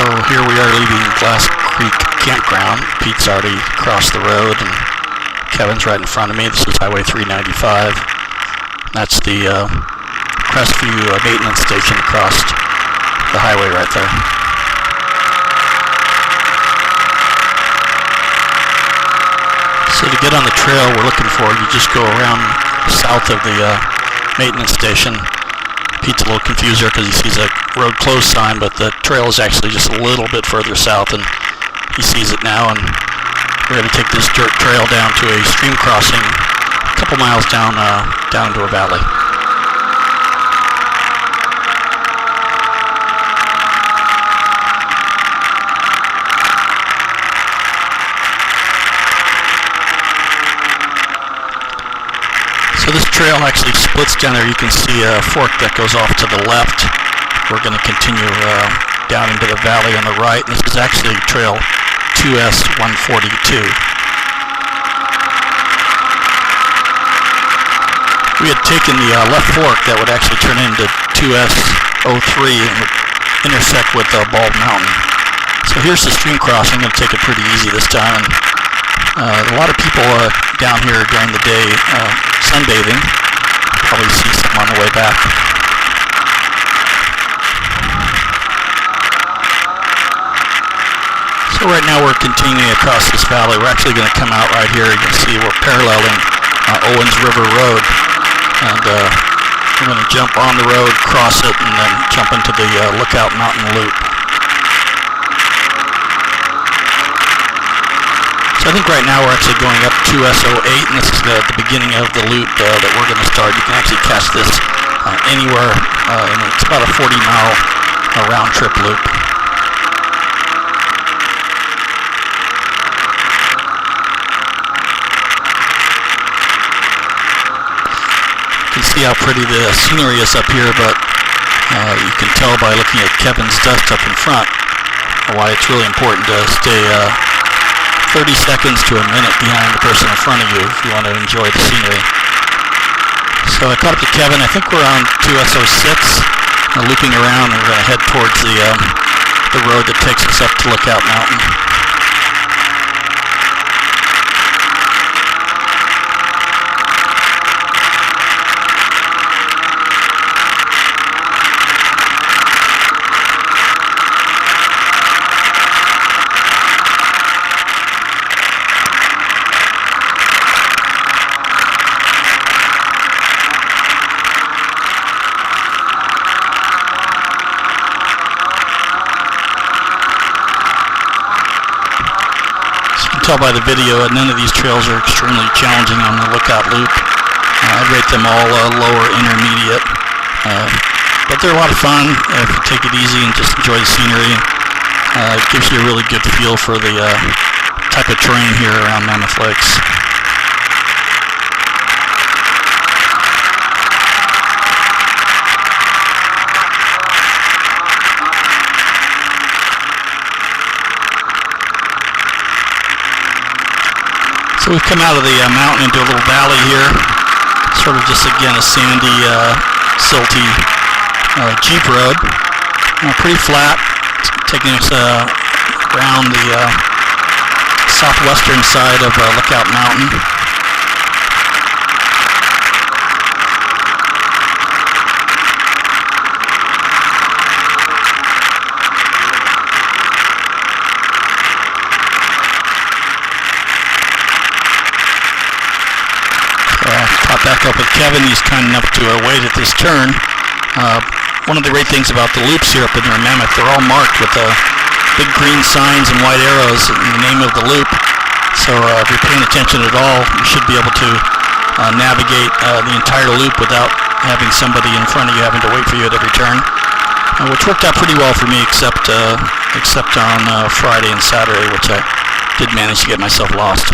So here we are leaving Glass Creek Campground. Pete's already crossed the road and Kevin's right in front of me. This is Highway 395. That's the Crestview maintenance station across the highway right there. So to get on the trail we're looking for, you just go around south of the maintenance station. Pete's a little confused there because he sees a road closed sign, but the trail is actually just a little bit further south, and he sees it now. And we're going to take this dirt trail down to a stream crossing a couple miles down into a valley. So this trail actually splits down there. You can see a fork that goes off to the left. We're going to continue down into the valley on the right. This is actually trail 2S142. We had taken the left fork that would actually turn into 2S03 and would intersect with Bald Mountain. So here's the stream crossing. I'm going to take it pretty easy this time. A lot of people down here during the day sunbathing. Probably see some on the way back. So right now we're continuing across this valley. We're actually going to come out right here. You can see we're paralleling Owens River Road. And we're going to jump on the road, cross it, and then jump into the Lookout Mountain Loop. So I think right now we're actually going up 2S08, and this is the beginning of the loop that we're going to start. You can actually catch this anywhere, and it's about a 40-mile round-trip loop. You can see how pretty the scenery is up here, but you can tell by looking at Kevin's dust up in front why it's really important to stay 30 seconds to a minute behind the person in front of you if you want to enjoy the scenery. So I caught up to Kevin. I think we're on 2S06, looping around, and we're going to head towards the road that takes us up to Lookout Mountain. Tell by the video, none of these trails are extremely challenging on the Lookout Loop. I'd rate them all lower intermediate, but they're a lot of fun if you take it easy and just enjoy the scenery. It gives you a really good feel for the type of terrain here around Mammoth Lakes. So we've come out of the mountain into a little valley here, sort of just again a sandy, silty jeep road. Pretty flat, taking us around the southwestern side of Lookout Mountain. Caught back up with Kevin. He's kind enough to wait at this turn. One of the great things about the loops here up in Mammoth, they're all marked with big green signs and white arrows in the name of the loop. So if you're paying attention at all, you should be able to navigate the entire loop without having somebody in front of you having to wait for you at every turn, which worked out pretty well for me, except on Friday and Saturday, which I did manage to get myself lost.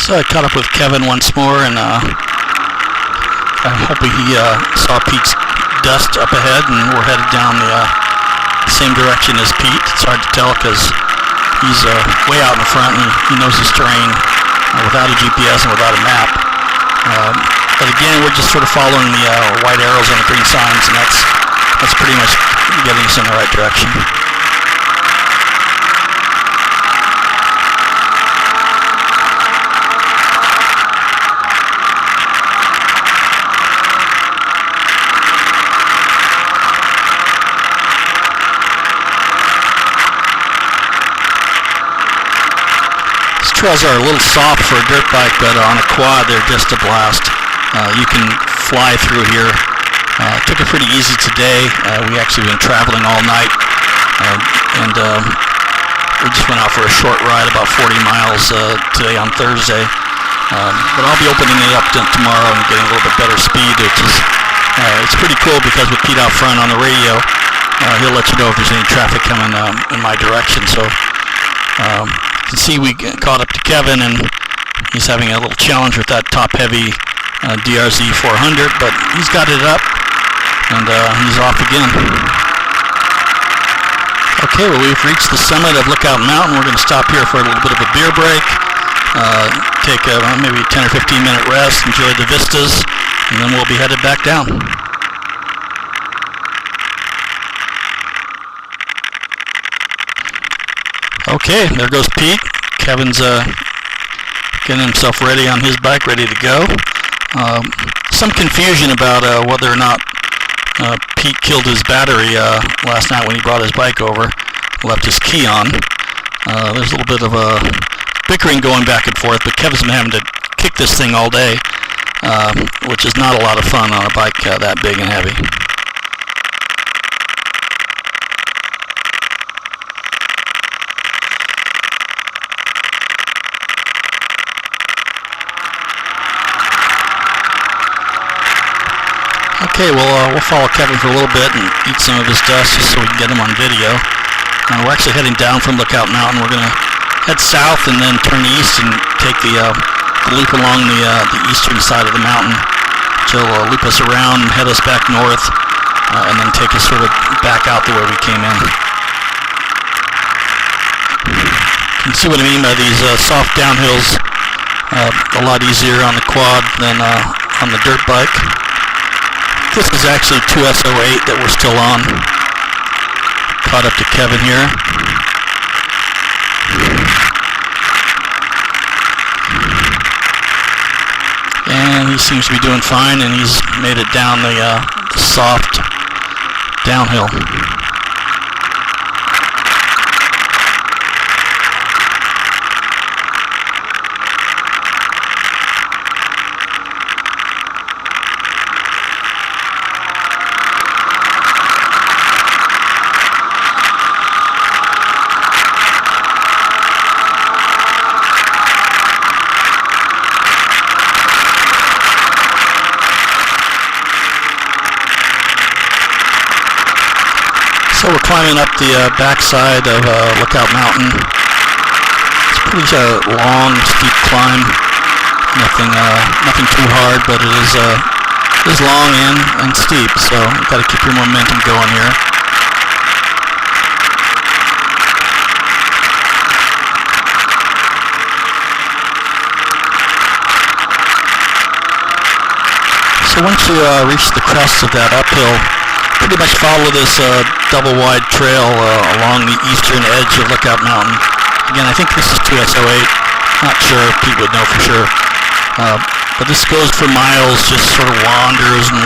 So I caught up with Kevin once more, and I'm hoping he saw Pete's dust up ahead, and we're headed down the same direction as Pete. It's hard to tell because he's way out in the front, and he knows his terrain without a GPS and without a map. But again, we're just sort of following the white arrows on the green signs, and that's pretty much getting us in the right direction. Trails are a little soft for a dirt bike, but on a quad they're just a blast. You can fly through here. Took it pretty easy today. We actually been traveling all night, and we just went out for a short ride, about 40 miles today on Thursday. But I'll be opening it up tomorrow and getting a little bit better speed, which is it's pretty cool because with Pete out front on the radio, he'll let you know if there's any traffic coming in my direction. So. You can see we caught up to Kevin, and he's having a little challenge with that top-heavy DRZ 400, but he's got it up, and he's off again. Okay, well, we've reached the summit of Lookout Mountain. We're going to stop here for a little bit of a beer break, take maybe a 10 or 15-minute rest, enjoy the vistas, and then we'll be headed back down. Okay, there goes Pete. Kevin's getting himself ready on his bike, ready to go. Some confusion about whether or not Pete killed his battery last night when he brought his bike over, left his key on. There's a little bit of bickering going back and forth, but Kevin's been having to kick this thing all day, which is not a lot of fun on a bike that big and heavy. Okay, well, we'll follow Kevin for a little bit and eat some of his dust just so we can get him on video. We're actually heading down from Lookout Mountain. We're going to head south and then turn east and take the loop along the eastern side of the mountain, which will loop us around and head us back north, and then take us sort of back out the way we came in. You can see what I mean by these soft downhills. A lot easier on the quad than on the dirt bike. This is actually 2SO8 that we're still on. Caught up to Kevin here. And he seems to be doing fine, and he's made it down the soft downhill. So we're climbing up the backside of Lookout Mountain. It's a pretty long, steep climb. Nothing too hard, but it is long and steep. So you've got to keep your momentum going here. So once you reach the crest of that uphill, pretty much follow this double-wide trail along the eastern edge of Lookout Mountain. Again, I think this is 2SO8. Not sure. Pete would know for sure. But this goes for miles, just sort of wanders and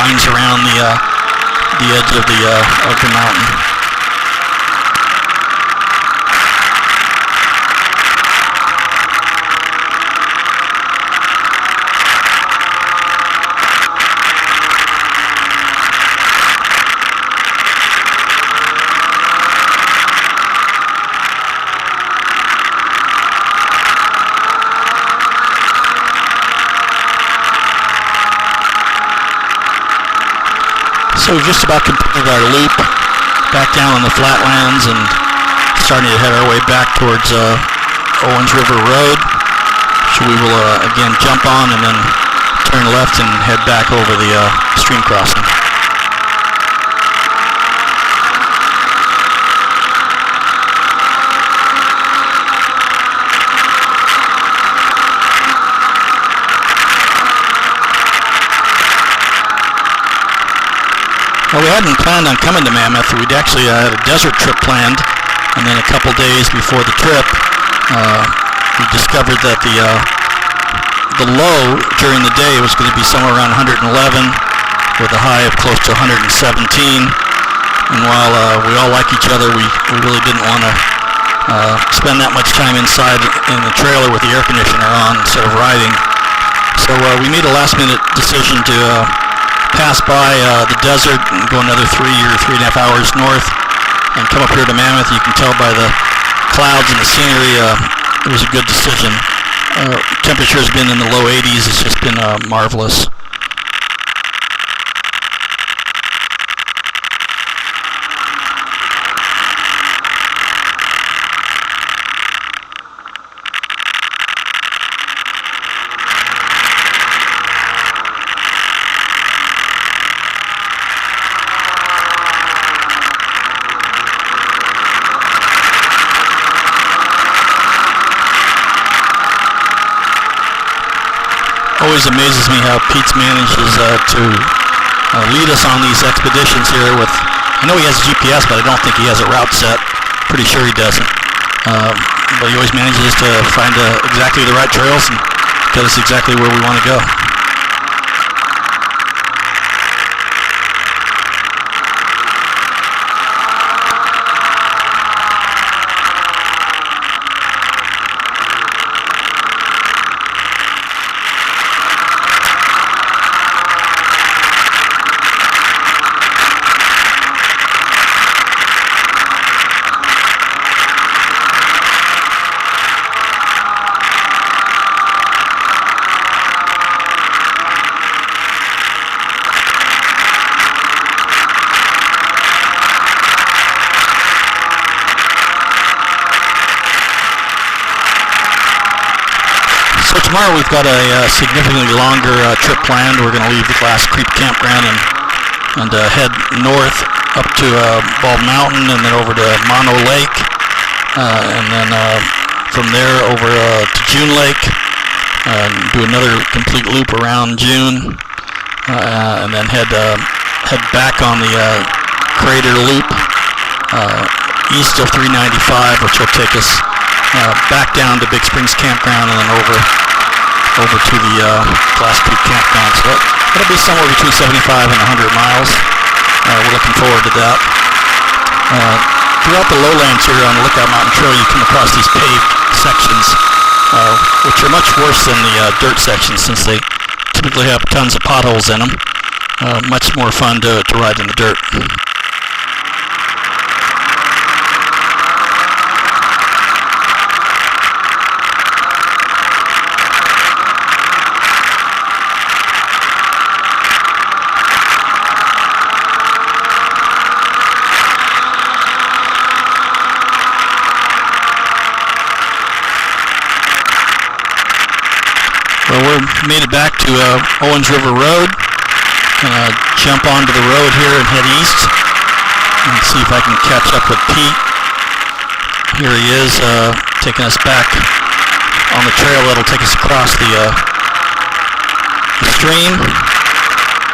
winds around the edge of the mountain. So we've just about completed our loop back down on the flatlands and starting to head our way back towards Owens River Road. So we will again jump on and then turn left and head back over the stream crossing. Well, we hadn't planned on coming to Mammoth. We'd actually had a desert trip planned, and then a couple days before the trip, we discovered that the low during the day was going to be somewhere around 111, with a high of close to 117. And while we all like each other, we really didn't want to spend that much time inside in the trailer with the air conditioner on instead of riding. So we made a last-minute decision to pass by the desert and go another 3 or 3.5 hours north and come up here to Mammoth. You can tell by the clouds and the scenery, it was a good decision. Temperature has been in the low 80s. It's just been marvelous. Always amazes me how Pete manages to lead us on these expeditions here with, I know he has a GPS, but I don't think he has a route set. Pretty sure he doesn't. But he always manages to find exactly the right trails and get us exactly where we want to go. So tomorrow we've got a significantly longer trip planned. We're going to leave the Glass Creek Campground and head north up to Bald Mountain and then over to Mono Lake, and then from there over to June Lake, do another complete loop around June, and then head back on the Crater Loop east of 395, which will take us back down to Big Springs Campground and then over to the Glass Creek Campground. So that'll be somewhere between 75 and 100 miles. We're looking forward to that. Throughout the lowlands here on the Lookout Mountain Trail, you come across these paved sections, which are much worse than the dirt sections since they typically have tons of potholes in them. Much more fun to ride in the dirt. Well, we're made it back to Owens River Road. Gonna jump onto the road here and head east and see if I can catch up with Pete. Here he is, taking us back on the trail that'll take us across the stream.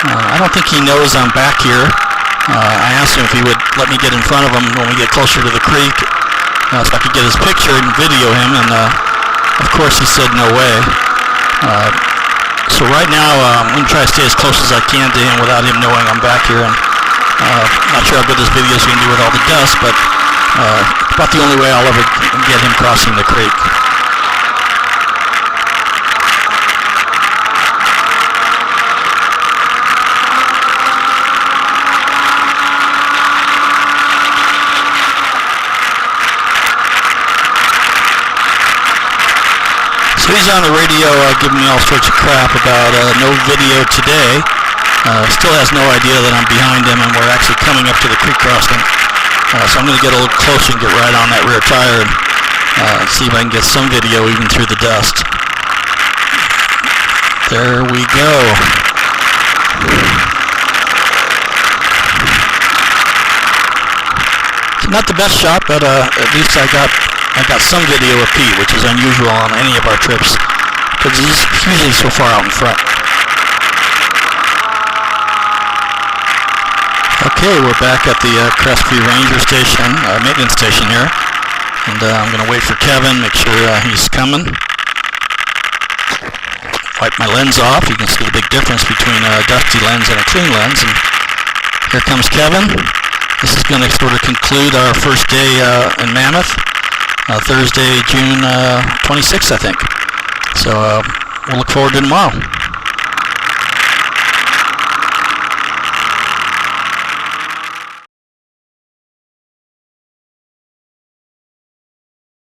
I don't think he knows I'm back here. I asked him if he would let me get in front of him when we get closer to the creek, so I could get his picture and video him, and of course he said no way. So right now I'm going to try to stay as close as I can to him without him knowing I'm back here, and not sure how good this video is going to do with all the dust, but about the only way I'll ever get him crossing the creek. So he's on the radio giving me all sorts of crap about no video today. Still has no idea that I'm behind him and we're actually coming up to the creek crossing. So I'm going to get a little closer and get right on that rear tire and see if I can get some video even through the dust. There we go. It's not the best shot, but at least I got some video of Pete, which is unusual on any of our trips, because he's usually so far out in front. Okay, we're back at the Glass Creek Ranger Station, maintenance station here, and I'm going to wait for Kevin, make sure he's coming. Wipe my lens off. You can see the big difference between a dusty lens and a clean lens. And here comes Kevin. This is going to sort of conclude our first day in Mammoth, Thursday, June 26th, I think. So we'll look forward to tomorrow.